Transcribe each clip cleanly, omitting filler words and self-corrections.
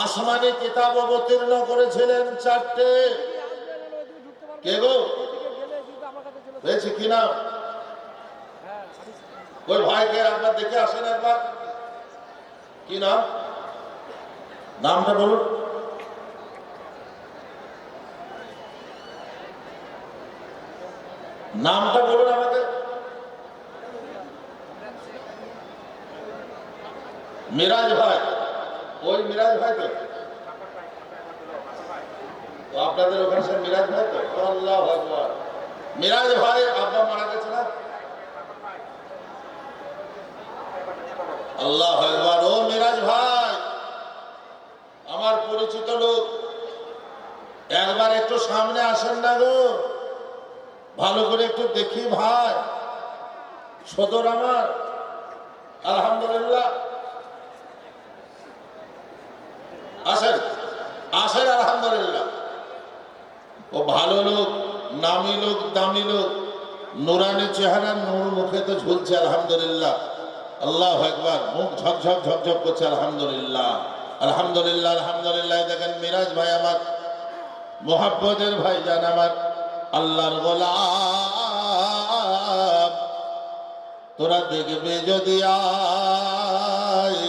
আসমানি কিতাব অবতীর্ণ করেছিলেন চারটে। কে গো পেয়েছি কি নাম? ওই ভাইকে একবার দেখে আসেন একবার। কি নাম? নামটা বলুন। নামটা বলুন আমাকে। মিরাজ ভাই। ওই মিরাজ ভাই তো আপনাদের ওখানে সে মিরাজ ভাই তো? আল্লাহু আকবার। মিরাজ ভাই আব্বা মারা গেছে না? আল্লাহু আকবার। ও মিরাজ ভাই আমার পরিচিত লোক, একবার একটু সামনে আসেন না গো, ভালো করে একটু দেখি ভাই। সদর আমার আলহামদুলিল্লাহ। আসেন আসেন আলহামদুলিল্লাহ। ও ভালো লোক, নামি লোক, দামি লোক, নুরানি চেহারা, নূর মুখে তো ঝুলছে আলহামদুলিল্লাহ। আল্লাহু আকবার। মুখ ঝকঝক ঝকঝক করছে আলহামদুলিল্লাহ আলহামদুলিল্লাহ আলহামদুলিল্লাহ। দেখেন মিরাজ ভাই আমার মোহাব্বতের ভাই জান, আমার আল্লাহর গোলাম। তোরা দেখবে যদি আয়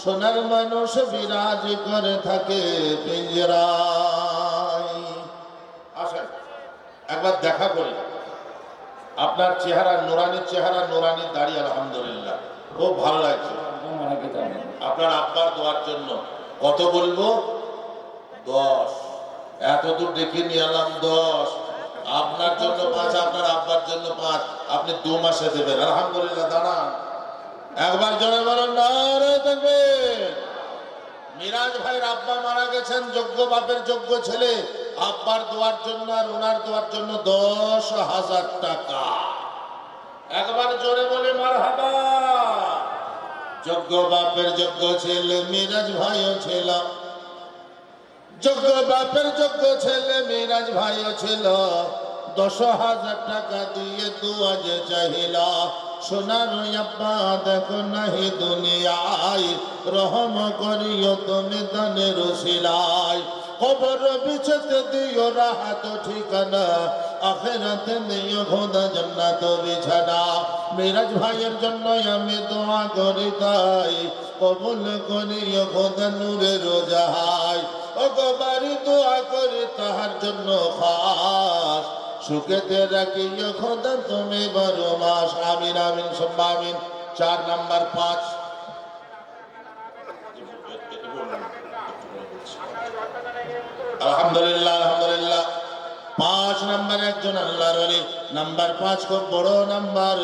সোনার মানুষ বিরাজ করে থাকে পিঞ্জরায়। আসেন একবার দেখা করি। আপনার চেহারা নুরানি চেহারা, নুরানি দাড়ি, আলহামদুলিল্লাহ খুব ভালো লাগছে। আপনার আব্বার দোয়ার জন্য কত বলবো? 10। এত দূর ডেকে নিয়ে এলাম 10। আপনার জন্য 5, আপনার আব্বার জন্য 5। আপনি 2 মাসে দেবেন আলহামদুলিল্লাহ। দাঁড়ান একবার জোরে বলেন নারে তাকবীর। মিরাজ ভাইয়ের আব্বা মারা গেছেন, যোগ্য বাপের যোগ্য ছেলে। আব্বার দোয়ার জন্য আর ওনার দোয়ার জন্য 10,000 টাকা। একবার জোরে বলে মারহাবা। যোগ্য বাপের যোগ্য ছেলে মিরাজ ভাইও ছিল, যোগ্য বাপের যোগ্য ছেলে মিরাজ ভাইও ছিল। 10,000 টাকা দিয়ে দোয়া যে চাহিল। সোনার আব্বা দেখো নাহি দুনিয়ায়, রহম করিও তুমি দানের উসিলায়। কবর বিছতে দিও রাহাত ঠিকানা, আখিরাতে দিও খোদা জান্নাত বিছানা। মিরাজ ভাইয়ের জন্য আমি দোয়া করি তাই, কবুল করিও খোদা নূরের জাহাই। ও বাড়ি দোয়া করি তাহার জন্য খাস, সুখেতে রাখিও খোদা তুমি 12 মাস। আমিন আমিন সুম্মা আমিন। 4 নাম্বার 5। আলহামদুলিল্লাহ আলহামদুলিল্লাহ। 5 নাম্বার একজন আল্লাহর ওলি। নাম্বার 5 খুব বড় নাম্বার।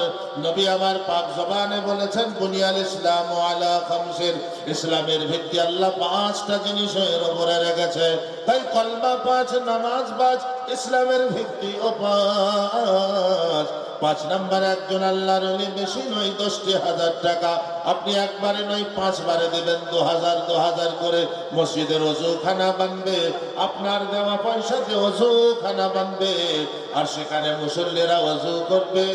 নবী আমার পাক জবানে বলেছেন বুনিয়াল ইসলাম আলা খামসিন, ইসলামের ভিত্তি আল্লাহ 5টা জিনিসের উপরে রেখেছে। তাই কলমা 5, নামাজ 5, ইসলামের ভিত্তি ও 5। 5 নাম্বার একজন আল্লাহর ওলি, বেশি নয় 10,000 টাকা। আপনি একবারে নয় 5 বারে দেবেন 2000 2000 করে। মসজিদের ওযুখানা বানবে, আপনার দেওয়া পয়সাতে ওযুখানা বানবে, আর সেখানে মুসল্লিরা ওযু করবে।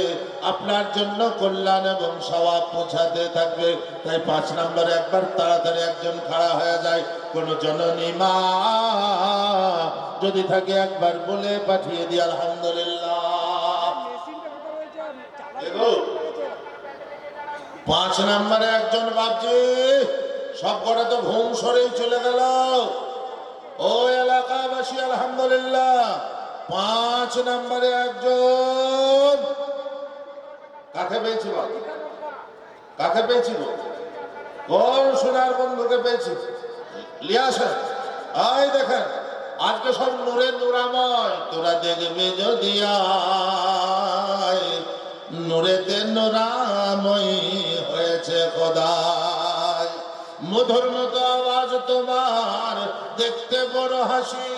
আপনার জন্য কল্যাণ এবং সওয়াব পৌঁছাতে থাকবে। তাই 5 নম্বরে একবার তাড়াতাড়ি একজন খাড়া হয়ে যায়। কোন জননী মা যদি থাকে একবার বলে পাঠিয়ে দিই আলহামদুলিল্লাহ। 5 নম্বরে একজন বাপজি, সব করে তো ঘুম সরেই চলে গেল। ও এলাকাবাসী আলহামদুলিল্লাহ, 5 নম্বরে একজন। কাকে পেয়েছি বল? কাকে পেয়েছি বল? কোন সোনার বন্ধুকে পেয়েছি? লিয়াসেন। আই দেখেন আজকে সব নূরে নূরাময়। তোরা দেখবে যদি আয়, নূরেতে নূরাময় হয়েছে খোদাই। মধুর মতো আওয়াজ তোমার, দেখতে বড় হাসি,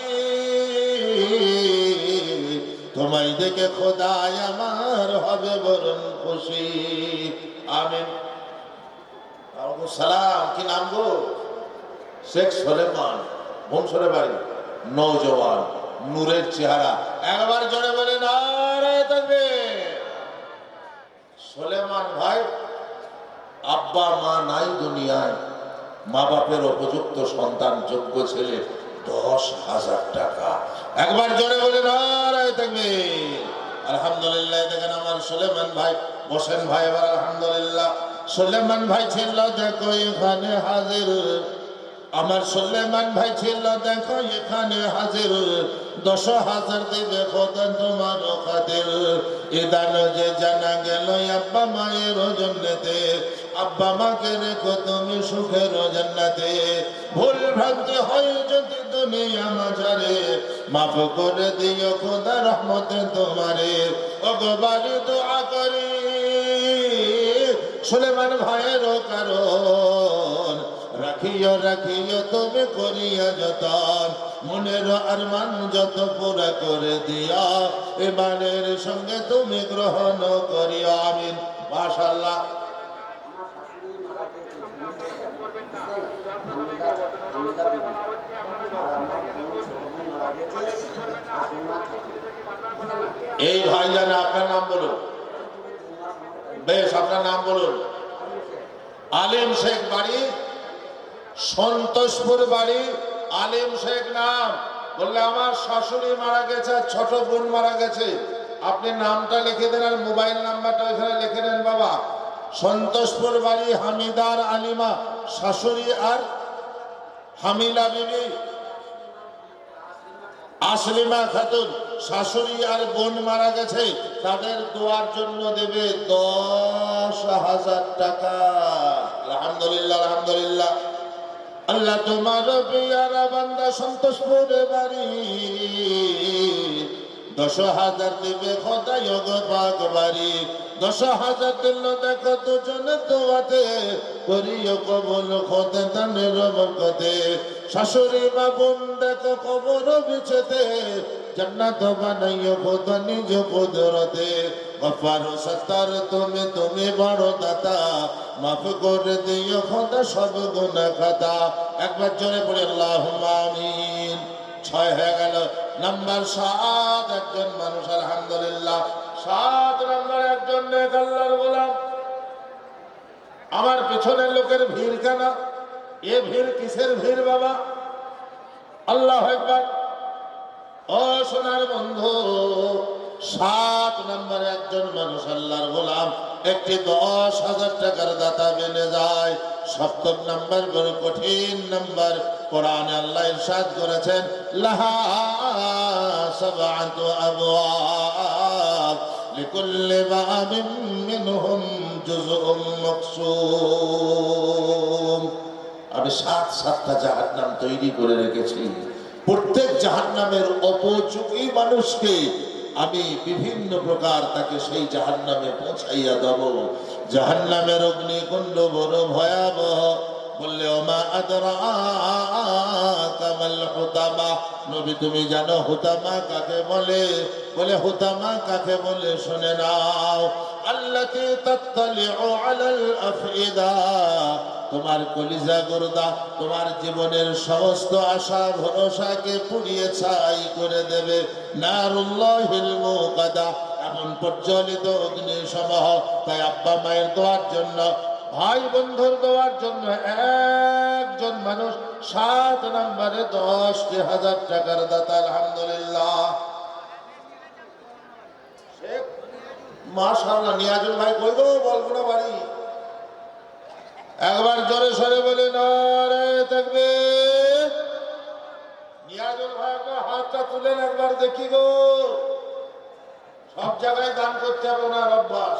তোমায় দেখে খোদাই আমার হবে বরণ খুশি। আমিন। সালাম। কি নাম গো? শেখ সুলেমান, বংশরে বাড়ি, নওজওয়ান, নূরের চেহারা। একবার জোরে বলে নারে তাকবীর। সুলেমান ভাই আব্বা মা নাই দুনিয়ায়, মা বাপের উপযুক্ত সন্তান, যোগ্য ছেলে, 10,000 টাকা। একবার জোরে বলে নারায়ে তাকবীর। আলহামদুলিল্লাহ। দেখেন আমার সুলেমান ভাই, বসেন ভাই এবার। আলহামদুলিল্লাহ। সুলেমান ভাই ছিল দেখো এখানে হাজির, আমার সুলেমান ভাই ছিল দেখো এখানে হাজির। 10,000 দিবে খোদা তোমার খাতির। এ দান যে জানা গেল আব্বা মায়ের জন্নতে, আব্বা মাকে রেখো তুমি সুখের জান্নাতে। ভুল ভ্রান্তি হয় যদি দুনিয়া মাঝারে, মাফ করে দিও খোদা রহমতে তোমারে। ওগো বাড়ি দোয়া করি সুলেমান ভাইয়ের কারণ, রাখিও রাখিও তুমি করিয়া যতন। মনের আরমান যত পুরা করে দিয়া, এবারের সঙ্গে তুমি গ্রহণ করিও। আমিন। মাশাআল্লাহ। এই ভাইজান আপনার নাম বলুন। বেশ, আপনার নাম বলুন। আলিম শেখ, বাড়ি সন্তোষপুর বাড়ি। আলিম শেখ নাম বললে আমার শাশুড়ি মারা গেছে, ছোট বোন মারা গেছে। আপনি নামটা লিখে দেন আর মোবাইল নাম্বারটা এখানে লিখে দেন বাবা। সন্তোষপুর বাড়ি, হামিদার আলিমা শাশুড়ি, আর হামিলা বিবি, আসলিমা খাতুন শাশুড়ি আর বোন মারা গেছে। তাদের দোয়ার জন্য দেবে 10,000 টাকা। আলহামদুলিল্লাহ, আলহামদুলিল্লাহ। আল্লাহ তোমার পিয়ারা বান্দা সন্তোষপুরে বাড়ি, 10,000 দিবে খোদাই গো পাক বাড়ি। 10,000 দিল দেখো দুজনে দোয়াতে, করিও কবুল খোদা তানের বরকতে। শাশুড়ি মা বোন দেখো কবর বিছেতে, জান্নাত বানাইও খোদা নিজ কুদরতে। গফফার সত্তার তুমি, তুমি বড় দাতা, মাফ করে দিও খোদা সব গুনাহ খাতা। একবার জোরে পড়ে আল্লাহুম্মা আমিন। 6 হয়ে গেল। নাম্বার 7 একজন মানুষ। আলহামদুলিল্লাহ। 7 নম্বর একজন নেক আল্লাহর গোলাম। আমার পিছনের লোকের ভিড় কেন? এ ভিড় কিসের ভিড় বাবা? আল্লাহু আকবার। ও সোনার বন্ধু, 7 নম্বরে একজন মানুষ আল্লাহর গোলাম, একটি 10,000 টাকার দাতা বেনে যায়। 7 নম্বর বড় কঠিন নম্বর। কোরআনে আল্লাহ ইরশাদ করেছেন, লাহা সাবআতু আবওয়াব লিকুল্লি বাবিন মিনহুম জুজউম মাকসুম। আমি 7টা জাহান্নাম তৈরি করে রেখেছি। প্রত্যেক জাহান্নামের উপযোগী মানুষকে আমি বিভিন্ন প্রকার তাকে সেই জাহান্নামে পৌঁছাইয়া দেব। জাহান্নামের অগ্নিকুণ্ড বড় ভয়াবহ। বললে ওমা আদরাকা মাল হুতামা, নবী তুমি জানো হুতামা কাকে বলে? বলে হুতামা কাকে বলে শুনে নাও। আল্লাতী তাত্তালিউ আলাল আফইদা, তোমার কলিজা গুরদা, তোমার জীবনের সমস্ত আশা ভরসাকে পুড়িয়ে ছাই করে দেবে। নারুল্লাহিল মুকাদা, এমন প্রজ্বলিত অগ্নিসমূহ। তাই আব্বা মায়ের দোয়ার জন্য, ভাই বন্ধুর দোয়ার জন্য একজন মানুষ 7 নম্বরে 10,000 টাকার দাতা। আলহামদুলিল্লাহ। মাশাআল্লাহ। নিয়াজুল ভাই কই গো? বলবো না বাড়ি। একবার জোরে সরে বলে নারায়ে তাকবীর। নিয়াজুল ভাই হাতটা তুলেন একবার দেখি গো। সব জায়গায় দান করতে হবে ওনার অভ্যাস।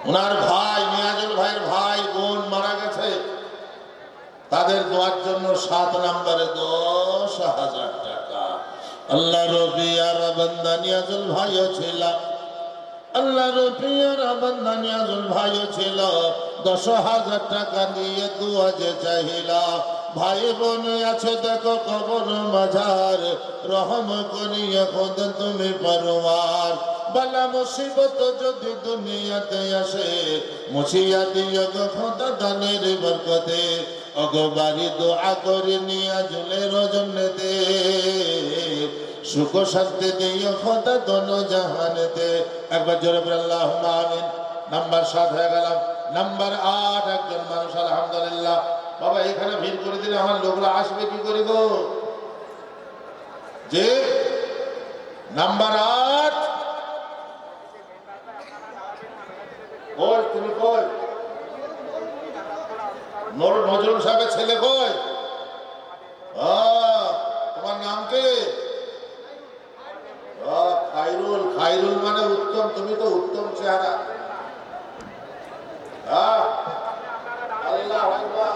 ওনার ভাই, নিয়াজুল ভাইয়ের ভাই বোন মারা গেছে, তাদের দোয়ার জন্য 7 নম্বরে 10,000 টাকা। আল্লাহ রবিয়ার বান্দা নিয়াজুল ভাইও ছিল, আল্লাহ রবিয়ার বান্দা নিয়াজুল ভাইও ছিল। 10,000 টাকা দিয়ে দোয়া যে চাহিল। ভাই বোন আছে দেখো কবর মাঝার, রহম করিয়া খোদা তুমি পরওয়ার। বালা মুসিবত যদি দুনিয়াতে আসে, মুছিয়া দিও গো খোদা দানের বরকতে। ওগো বাড়ি দোয়া করে নিয়াজুলের জন্নতে, সুখ শান্তি দিও খোদা দোনো জাহানেতে। একবার জোরে বলে আল্লাহুম্মা আমিন। নাম্বার 7 হয়ে গেলাম। নাম্বার 8 একজন মানুষ আলহামদুলিল্লাহ। বাবা এখানে ভিড় করে দিলে আমার লোকরা আসবে কি করে গো? যে নাম্বার 8 কই, তুমি কই? নজরুল সাহেবের ছেলে কই? তোমার নাম কি? খাইরুল। খাইরুল মানে উত্তম, তুমি তো উত্তম চেহারা। আল্লাহ আকবার।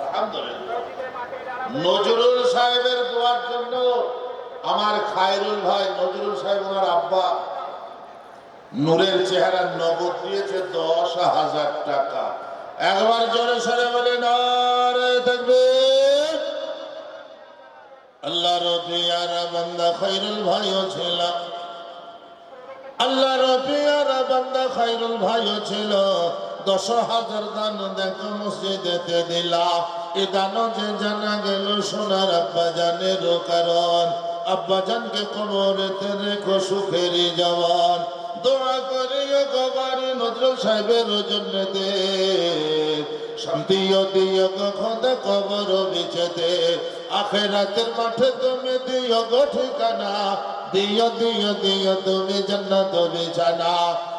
আলহামদুলিল্লাহ। নজরুল সাহেবের দোয়ার জন্য আমার খায়রুল ভাই, নজরুল সাহেব ওনার আব্বা নূরের চেহারা নগদ দিয়েছে 10,000 টাকা। একবার জোরে সরে বলে নারে তাকবীর। আল্লাহর পিয়ারা বান্দা খায়রুল ভাইও ছিল, আল্লাহর পিয়ারা বান্দা খায়রুল ভাইও ছিল। 10,000 দান দেখো মসজিদেতে দিলা। এ দানও যে জানা গেল সোনার আব্বা জানের কারণ। আব্বা জানকে কবরেতে রেখো সুখেরই জবান। দোয়া করিও গবারি নজরুল সাহেবের জন্য দে, শান্তিও দিও গো খোদা কবর বিছেতে। আখিরাতের মাঠে তুমি দিও গো ঠিকানা, দিও দিও দিও তুমি জান্নাত বিছানা।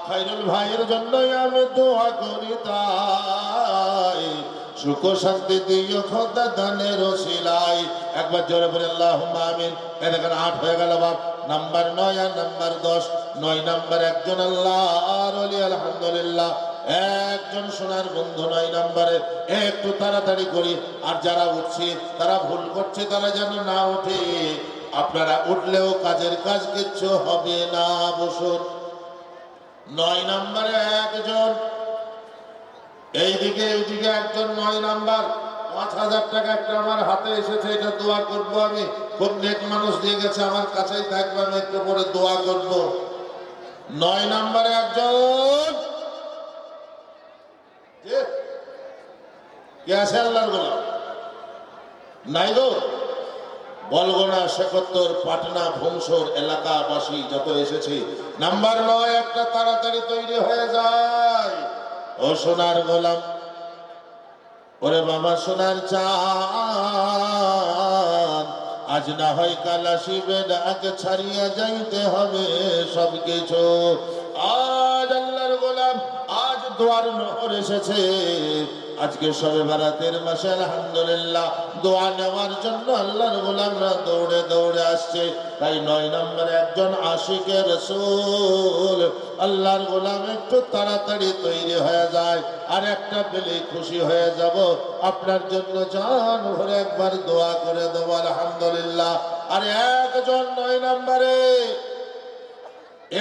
খায়রুল ভাইয়ের জন্য আমি দোয়া করি তাই, সুখ শান্তি দিও খোদা দানের ওসিলাই। একবার জোরে বলে আল্লাহুম্মা আমিন। এই দেখেন 8 হয়ে গেল বাপ। নাম্বার 9 আর নাম্বার 10। 9 নাম্বার একজন আল্লাহর ওলি আলহামদুলিল্লাহ, একজন সোনার বন্ধু 9 নাম্বারে। একটু তাড়াতাড়ি করি, আর যারা উঠছে তারা ভুল করছে, তারা যেন না ওঠে। আপনারা উঠলেও কাজের কাজ কিচ্ছু হবে না, বসুন। 9 নাম্বারে একজন, এইদিকে এইদিকে একজন 9 নাম্বার। 5,000 টাকা একটা আমার হাতে এসেছে, এটা দোয়া করবো আমি। খুব নেক মানুষ দিয়ে গেছে, আমার কাছেই থাকবে, আমি একটু পরে দোয়া করবো। 9 নাম্বারে একজন কে আছে? আল্লাহর গোলাম নাই গো? বলগোনা, শেখত্তর, পাটনা, ভুমসর এলাকাবাসী যত এসেছে, নাম্বার 9 একটা তাড়াতাড়ি তৈরি হয়ে যায়। ও সোনার গোলাম, ওরে বাবা সোনার চাঁদ, আজ না হয় কাল আসিবে, আগে ছাড়িয়া যাইতে হবে সব কিছু। আজ আল্লাহর গোলাম, আজ দোয়ার নহর এসেছে। আজকে শবে বারাতের মাসে আলহামদুলিল্লাহ দোয়া নেওয়ার জন্য আল্লাহর গোলামরা দৌড়ে দৌড়ে আসছে। তাই 9 নম্বরে একজন আশিকে রাসূল, আল্লাহর গোলাম একটু তাড়াতাড়ি তৈরি হয়ে যায়, আর একটা পেলেই খুশি হয়ে যাব। আপনার জন্য জান ভরে একবার দোয়া করে দেবো আলহামদুলিল্লাহ। আর একজন 9 নম্বরে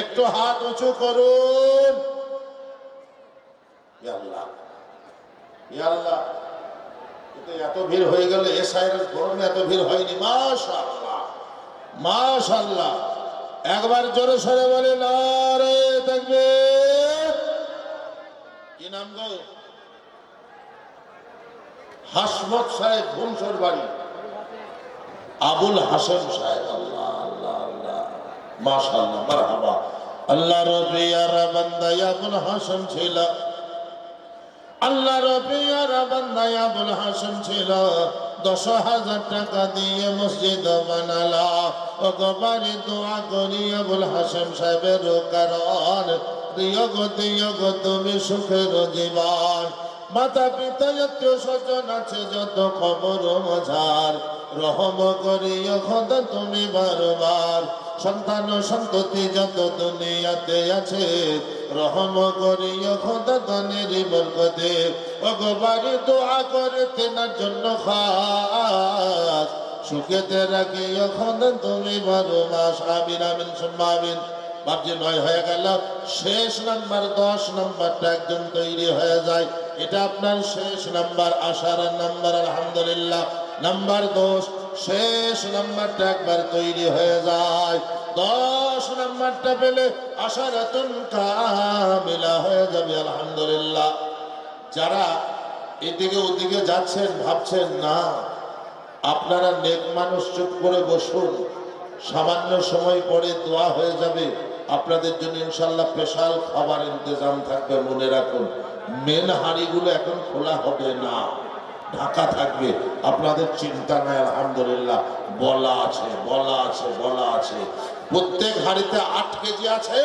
একটু হাত উঁচু করুন। ইয়া আল্লাহ, ইয়া আল্লাহ, এত ভিড় হয়ে গেল। এসআইয়ের গরমে এত ভিড় হয়নি। মাশাআল্লাহ, মাশাআল্লাহ। একবার জোরে সরে বলে নারে তাকবীর। কি নাম গো? হাসমত সাহেব, ভুমসর বাড়ি। আবুল হাসান সাহেব। আল্লাহ আল্লাহ আল্লাহ, মাশাআল্লাহ, মারহাবা। আল্লাহ রবিয়ার বান্দা আবুল হাসান ছিল, আল্লাহ রবিয়ার বান্দা আবুল হাসান ছিল। 10,000 টাকা দিয়ে মসজিদ বানালা। ও গোবারি দোয়া করি আবুল হাসান সাহেবের কারণ, দিও গো তুমি সুখের জীবন। মাতা পিতা আত্মীয় স্বজন আছে যত, কবর মাঝার রহম করিও খোদা তুমি বারবার। সন্তান সন্ততি যত দুনিয়াতে আছে, রহম করিও খোদা দানের বরকতে। ও গোবারি দোয়া করে তেনার জন্য খাস, সুখেতে রাখিও খোদা তুমি বারো মাস। আমিন আমিন সুম্মা আমিন। বাপজি 9 হয়ে গেল। শেষ নাম্বার 10 নাম্বারটা একজন তৈরি হয়ে যায়। এটা আপনার শেষ নাম্বার, আশার নাম্বার আলহামদুলিল্লাহ। নাম্বার 10 শেষ নাম্বারটা একবার তৈরি হয়ে যায়। 10 নাম্বারটা পেলে আশারাতুন কামিলা হয়ে যাবে আলহামদুলিল্লাহ। যারা এদিকে ওদিকে যাচ্ছেন, ভাবছেন না আপনারা নেক মানুষ, চুপ করে বসুন, সামান্য সময় পরে দোয়া হয়ে যাবে। আপনাদের জন্য ইনশাল্লাহ স্পেশাল খাবার ইন্তজাম থাকবে। মনে রাখুন, মেন হাঁড়িগুলো এখন খোলা হবে না, ঢাকা থাকবে। আপনাদের চিন্তা নাই, আলহামদুলিল্লাহ। বলা আছে, বলা আছে, বলা আছে। প্রত্যেক হাঁড়িতে 8 কেজি আছে,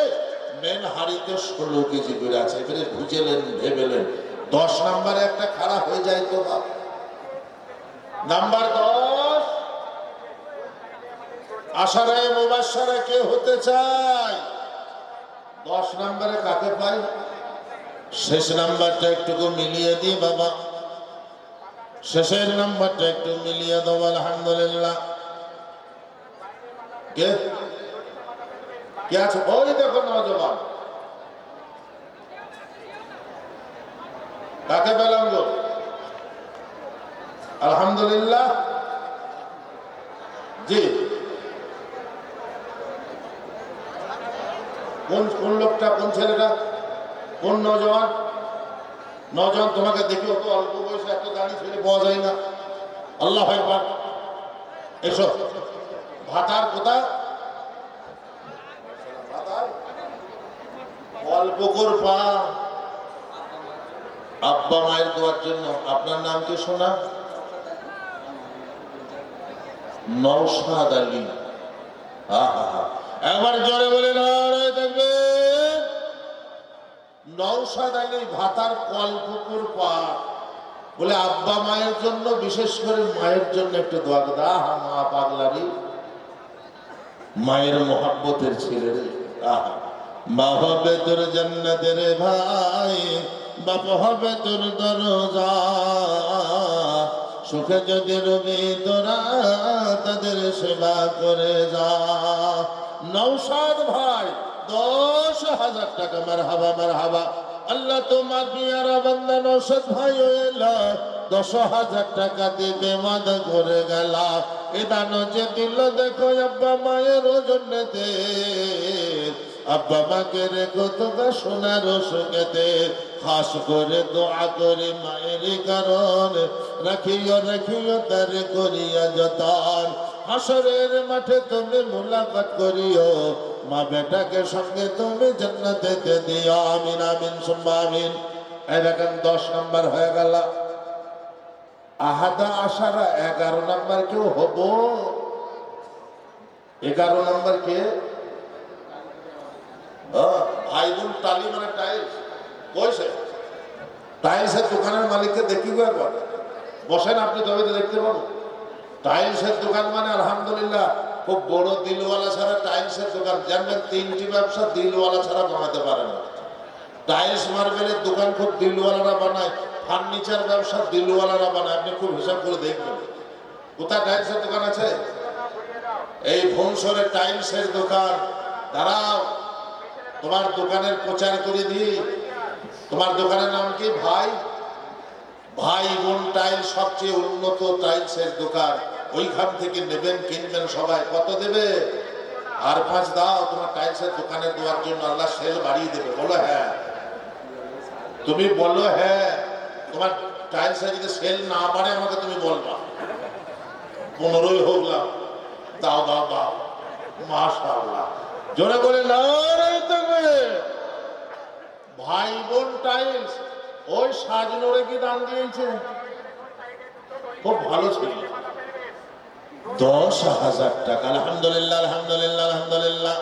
মেন হাঁড়িতে 16 কেজি করে আছে। এবারে বুঝেলেন, ভেবেলেন। 10 নম্বরে একটা খারাপ হয়ে যায় তো বাপ। নাম্বার 10, আশারায়ে মুবাশশারা কে হতে চায়? 10 নম্বরে কাকে পাই? শেষ নাম্বারটা একটু মিলিয়ে দিই বাবা, শেষের নাম্বারটা একটু মিলিয়ে দাও। আলহামদুলিল্লাহ। কে কে আছে? ওই দেখো নওজোয়ান, কাকে পেলাম গো? আলহামদুলিল্লাহ। জি, কোন কোন লোকটা, কোন ছেলেটা, কোন নওজোয়ান? নওজোয়ান তোমাকে দেখি অত অল্প বয়সে এত দাঁড়িয়ে ছেলে পাওয়া যায় না। আল্লাহ আকবার। এসো। ভাতার কোথায়? অল্পকর পা। আব্বা মায়ের দোয়ার জন্য। আপনার নাম কি শোনা? নওশাদ আলী। একবার জোরে বলে নারায়ে তাকবীর। নওশাদ আলী ভাতার কলপুকুর পা বলে আব্বা মায়ের জন্য, বিশেষ করে মায়ের জন্য একটু দোয়া করে। আহা মা পাগলারি, মায়ের মোহাব্বতের ছেলে রে। আহা, মা হবে তোর জান্নাতের ভাই, বাপ হবে তোর দরজা। সুখে যদি রবি তোরা, তাদের সেবা করে যা। নওশাদ ভাই 10,000 টাকা। মারহাবা, মারহাবা। আল্লাহ তোমার পিয়ারা বান্দা নওশাদ ভাই এলা 10,000 টাকা দিবে মাদ করে গেল। এ দান যে দিল দেখো আব্বা মায়ের জন্যতে, আব্বা মাকে রেখো তোকে সোনার সুখেতে। খাস করে দোয়া করে মায়ের কারণ, রাখিও রাখিও তার করিয়া যতন। হাসরের মাঠে তুমি মুলাকাত করিও, মা বেটাকে সঙ্গে তুমি জান্নাতে দিও। আমিন আমিন সুম্মা আমিন। এই দেখেন 10 নম্বর হয়ে গেল। আহাদা আশারা 11 নম্বর কেউ হবো? 11 নম্বর কে? ভাই বোন টালি মানে টাইলস। কইছে টাইলসের দোকানের মালিককে দেখি গো একবার। বসেন আপনি, তবে তো দেখতে পাবো। টাইলসের দোকান মানে আলহামদুলিল্লাহ খুব বড় দিলওয়ালা ছাড়া টাইলসের দোকান। জানবেন 3টি ব্যবসা দিলওয়ালা ছাড়া বানাতে পারে না। টাইলস মার্বেলের দোকান খুব দিলওয়ালারা বানায়, ফার্নিচার ব্যবসা দিলওয়ালারা বানায়। আপনি খুব হিসাব করে দেখবেন কোথায় টাইলসের দোকান আছে। এই ভুবনেশ্বরে টাইলসের দোকান। দাঁড়াও, তোমার দোকানের প্রচার করে দিই। তোমার দোকানের নাম কি? ভাই ভাই বোন টাইলস, সবচেয়ে উন্নত টাইলসের দোকান। ওইখান থেকে নেবেন, কিনবেন সবাই। কত দেবে? আর 5 দাও তোমার টাইলসের দোকানে দেওয়ার জন্য। আল্লাহ সেল বাড়িয়ে দেবে। বলো হ্যাঁ। তুমি বলো হ্যাঁ। তোমার টাইলসে যদি সেল না বাড়ে আমাকে তুমি বলবা। 15ই হোক লাভ। দাও দাও দাও। মাশাআল্লাহ। জোরে বলে নারায়ে তাকবীর। ভাই বোন টাইলস। ওই সাজনোরে কি দান দিয়েছে? খুব ভালো ছিল। 10,000 টাকা। আলহামদুলিল্লাহ, আলহামদুলিল্লাহ, আলহামদুলিল্লাহ।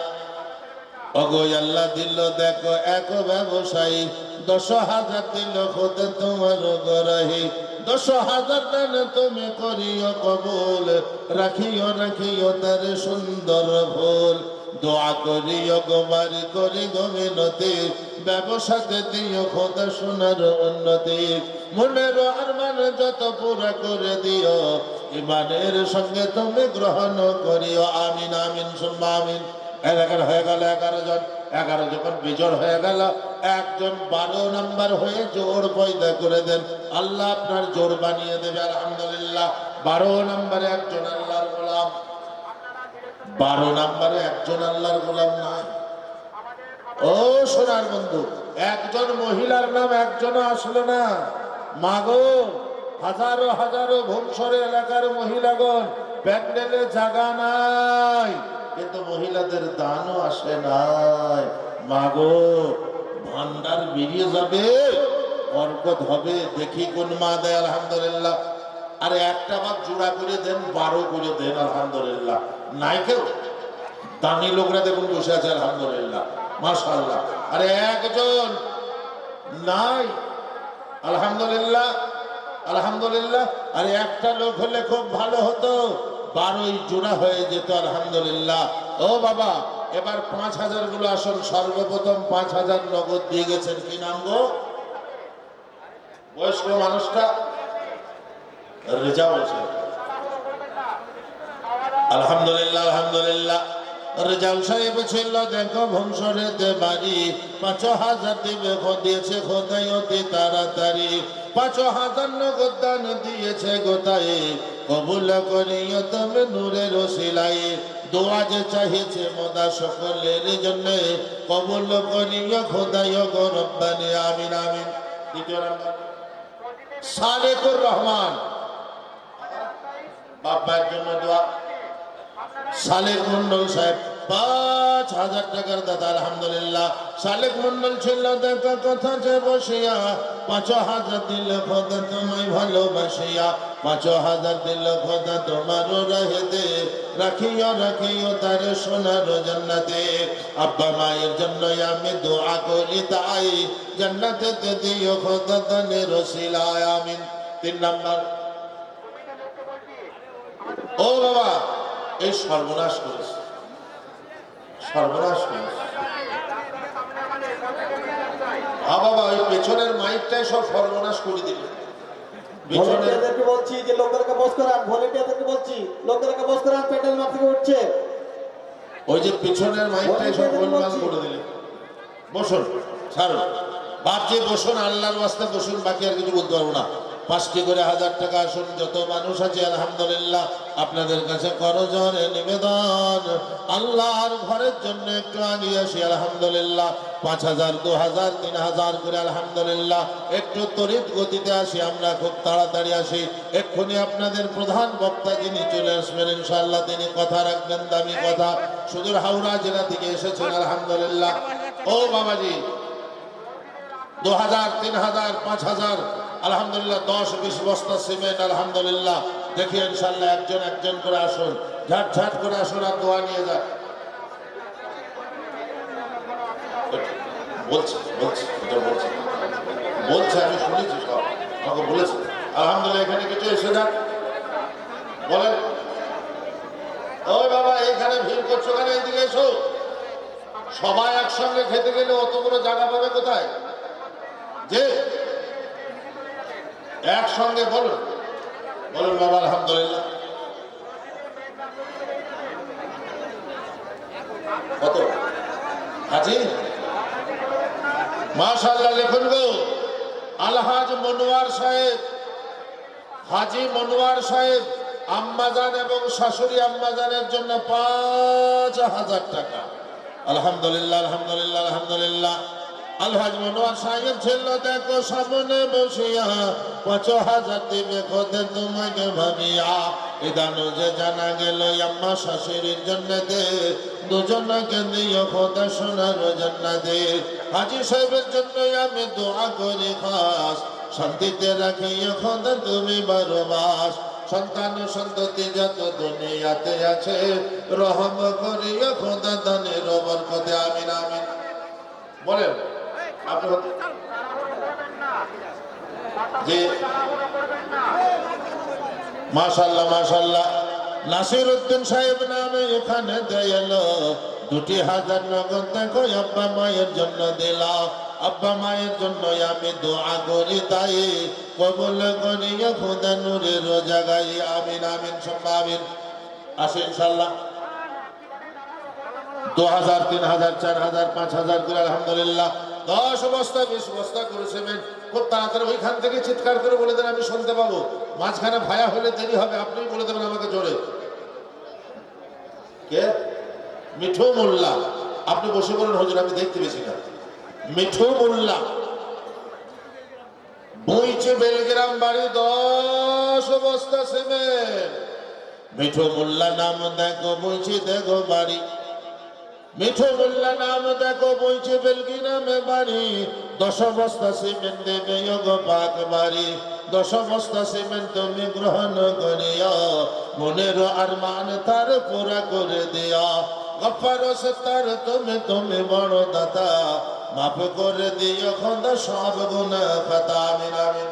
ওগো আল্লাহ দিল দেখো এক ব্যবসায়ী, 10,000 দিল খোদা তোমার গরাহি। 10,000 দান তুমি করিও কবুল, রাখিও রাখিও তার সুন্দর ফুল। দোয়া করিও গো বাড়ি করি গো মিনতি, ব্যবসাতে দিও খোদা সোনার উন্নতি। মনের আরমান যত পুরা করে দিও, ইমানের সঙ্গে তুমি গ্রহণ করিও। আমিন আমিন সুম্মা আমিন। এলাকার হয়ে গেল 11 জন। 11 যখন বিজোড় হয়ে গেল, একজন 12 নম্বর হয়ে জোর পয়দা করে দেন। আল্লাহ আপনার জোর বানিয়ে দেবে। আলহামদুলিল্লাহ। 12 নম্বরে একজন আল্লাহর গোলাম। 12 নম্বরে একজন আল্লাহর গোলাম নাই। ও সোনার বন্ধু, একজন মহিলার নাম একজনও আসলো না। মাগো হাজারো হাজারো ভুমসরে এলাকার মহিলাগণ প্যান্ডেলে জায়গা নাই, কিন্তু মহিলাদের দানও আসে নাই। মাগো, ভান্ডার বেরিয়ে যাবে, বরকত হবে। দেখি কোন মা দেয়, আলহামদুলিল্লাহ। আরে একটা বার জোড়া করে দেন, 12 করে দেন, আলহামদুলিল্লাহ। নাই কেউ, দামি লোকরা দেখুন বসে আছে, আলহামদুলিল্লাহ, মাশাআল্লাহ। আরে একজন নাই, আলহামদুলিল্লাহ, আলহামদুলিল্লাহ। আরে একটা লোক হলে খুব ভালো হতো, 12ই জোড়া হয়ে যেত, আলহামদুলিল্লাহ। ও বাবা, এবার 5000 গুলো আসুন। সর্বপ্রথম 5000 নগদ দিয়ে গেছেন, কি নাম গো? বয়স্ক মানুষটা রেজা বলছে, আলহামদুলিল্লাহ, আলহামদুলিল্লাহ। রেজাউল সাহেব ছিল, দেখো ভংসরেতে বাড়ি, 5000 দিবে দিয়েছে খোদাই অতি তাড়াতাড়ি। 5000 নগদ দান দিয়েছে গোতায়ে, কবুল করিও তুমি নূরের ওসিলাই। দোয়া যে চাহিছে মোদা সকলের জন্য, কবুল করিও খোদাই গো রব্বানি, আমিন আমিন। দ্বিতীয় নাম্বার সালেকুর রহমান, বাবার জন্য দোয়া। সালেক মন্ডল সাহেব 5000 টাকার দাদা, আলহামদুলিল্লাহ। সালেক মন্ডল ছিল, দেখা কথা যে বসিয়া, 5000 দিল খোদা তোমায় ভালোবাসিয়া। 5000 দিল খোদা তোমার রাহেতে, রাখিও রাখিও তার সোনার জান্নাতে। আব্বা মায়ের জন্য আমি দোয়া করি, তাই জান্নাতে দিও খোদা দানের ওসিলায়, আমিন। 3 নাম্বার, ও বাবা, এই সর্বনাশ করেছে, সর্বনাশ করেছে। বাবা, ওই পেছনের মাইকটাই সব সর্বনাশ করে দিল। ভলেন্টিয়ারদেরকে বলছি যে লোকদেরকে বস করান, ভলেন্টিয়ারদেরকে বলছি লোকদেরকে বস করান, পেট্রোল মার থেকে উঠছে। ওই যে পেছনের মাইকটাই সব গোলমাল করে দিল। বসুন, ছাড়ুন, বাপজি বসুন, আল্লাহর ওয়াস্তে বসুন, বাকি আর কিছু বলতে পারবো না। 5টি করে 1000 টাকা আসুন, যত মানুষ আছে, আলহামদুলিল্লাহ। আপনাদের কাছে করজোরে নিবেদন, আল্লাহর ঘরের জন্য একটু আগিয়ে আসি, আলহামদুলিল্লাহ। 5000, 2000, 3000 করে, আলহামদুলিল্লাহ। একটু তড়িৎ গতিতে আসি আমরা, খুব তাড়াতাড়ি আসি। এক্ষুনি আপনাদের প্রধান বক্তা যিনি চলে আসবেন ইনশাআল্লাহ, তিনি কথা রাখবেন, দামি কথা। সুদূর হাওড়া জেলা থেকে এসেছেন, আলহামদুলিল্লাহ। ও বাবাজি, 2000, 3000, 5000, আলহামদুলিল্লাহ। 10-20 বস্তা সিমেন্ট, আলহামদুলিল্লাহ। দেখি ইনশাআল্লাহ একজন একজন করে আসুন, ঝাট ঝাট করে আসুন, আর দোয়া নিয়ে যান। বলছে বলছে এটা বলছে বলছে আমি শুনেছি, সব আমাকে বলেছে, আলহামদুলিল্লাহ। এখানে কিছু এসে যান, বলেন। ওই বাবা, এখানে ভিড় করছো কেন? এইদিকে এসো। সবাই একসঙ্গে খেতে গেলে অত বড় জায়গা পাবে কোথায়? যে একসঙ্গে বলুন, বলুন বাবা, আলহামদুলিল্লাহ। কত হাজি? মাশাআল্লাহ, লিখুন গো, আলহাজ মনোয়ার সাহেব, হাজি মনোয়ার সাহেব, আম্মাজান এবং শাশুড়ি আম্মাজানের জন্য 5000 টাকা, আলহামদুলিল্লাহ, আলহামদুলিল্লাহ, আলহামদুলিল্লাহ। আলহাজ মনোয়ার সাহেব ছিল, দেখো সামনে বসিয়া, 5000 দিবে খোদে তোমাকে ভাবিয়া। ইদানো যে জানা গেল, আম্মা শাশুড়ির জান্নাতে, দুজনকে দিও খোদা সোনার জান্নাতে। হাজি সাহেবের জন্য আমি দোয়া করি খাস, শান্তিতে রাখিও খোদা তুমি 12 মাস। সন্তান সন্ততি যত দুনিয়াতে আছে, রহম করিও খোদা দানের বরকতে, আমিন আমিন। বলেন জি, মাশাআল্লাহ, মাশাআল্লাহ। নাসির উদ্দিন সাহেব নামে এখানে এলো, 2000 নগদ দেখো আব্বা মায়ের জন্য দিলাম। আব্বা মায়ের জন্য আমি দোয়া করি, তাই কবুল করিও খোদা নূরের জায়গায়, আমিন আমিন, আমিন। আসে ইনশাআল্লাহ। 2000, 3000, 4000, 5000 করে, আলহামদুলিল্লাহ। 10 বস্তা 20 বস্তা করেছেন, খুব তাড়াতাড়ি ওইখান থেকে চিৎকার করে বলে দেন, আমি শুনতে পাবো। মাঝখানে ভায়া হলে দেরি হবে, আপনি বলে দেবেন আমাকে জোরে। কে? মিঠু মোল্লা। আপনি বসে বলেন হুজুর, আমি দেখতে পেয়েছি না। মিঠু মোল্লা বইছে বেলগ্রাম বাড়ি 10 বস্তা সিমেন্ট। মিঠু মোল্লা নাম দেখো বইছে দেখো বাড়ি, মিঠু মোল্লা নাম দেখো বইছে বেলগ্রামে বাড়ি। 10 বস্তা সিমেন্ট দেবে গো পাক বাড়ি, 10 বস্তা সিমেন্ট তুমি গ্রহণ করিয়া, মনের আরমান তার পুরা করে দিয়া। গফার সত্তার তুমি বড় দাতা, মাফ করে দিও খোদা সব গুনাহ খাতা। আমিন আমিন।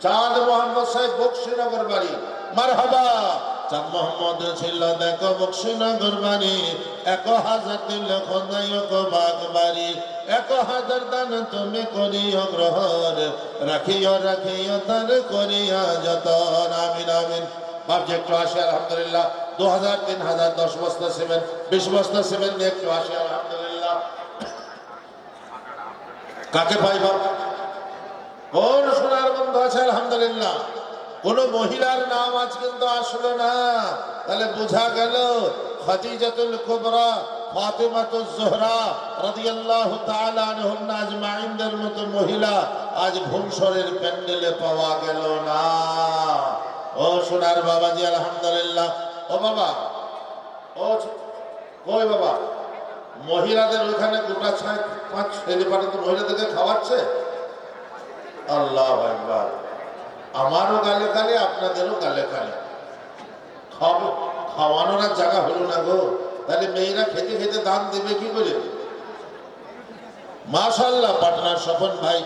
চাঁদ মোহাম্মদ সাহেব বক্সিনগর বাড়ি, মারহাবা। চাঁদ মোহাম্মদ ছিল দেখো বক্সিনগর বাড়ি, 1000 দিল খোদাই গো বাগ বাড়ি। 1000 দান তুমি করিও গ্রহণ, রাখিও রাখিও তার করিয়া যতন। আমিন আমিন। বাপজি একটু আসে আলহামদুলিল্লাহ। 2000 3000 10 বস্তা সিমেন্ট 20 বস্তা সিমেন্ট নিয়ে একটু আসে আলহামদুলিল্লাহ। কাকে পাই বাপ? কোন সোনার বন্ধু আছে আলহামদুলিল্লাহ? কোন মহিলার নাম আজ কিন্তু আসলো না, তাহলে বোঝা গেল খাদিজাতুল কুবরা ফাতিমাতুজ জোহরা রাদিয়াল্লাহু তাআলা আনহুন্না আজমাইনদের মতো মহিলা আজ ভুমসরের প্যান্ডেলে পাওয়া গেল না। ও সোনার বাবাজি আলহামদুলিল্লাহ। ও বাবা, ও কই বাবা, মহিলাদের ওখানে গোটা 5 ছেলে পাঠাতে মহিলাদেরকে খাওয়াচ্ছে। আল্লাহু আকবার। আমারও গালে গালে আপনাদেরও গালে গালে খাওয়ানোর আর জায়গা হলো না গো। তাহলে মেয়েরা খেতে খেতে দান দেবে কি করে? মাশাআল্লাহ। পাটনার স্বপন ভাই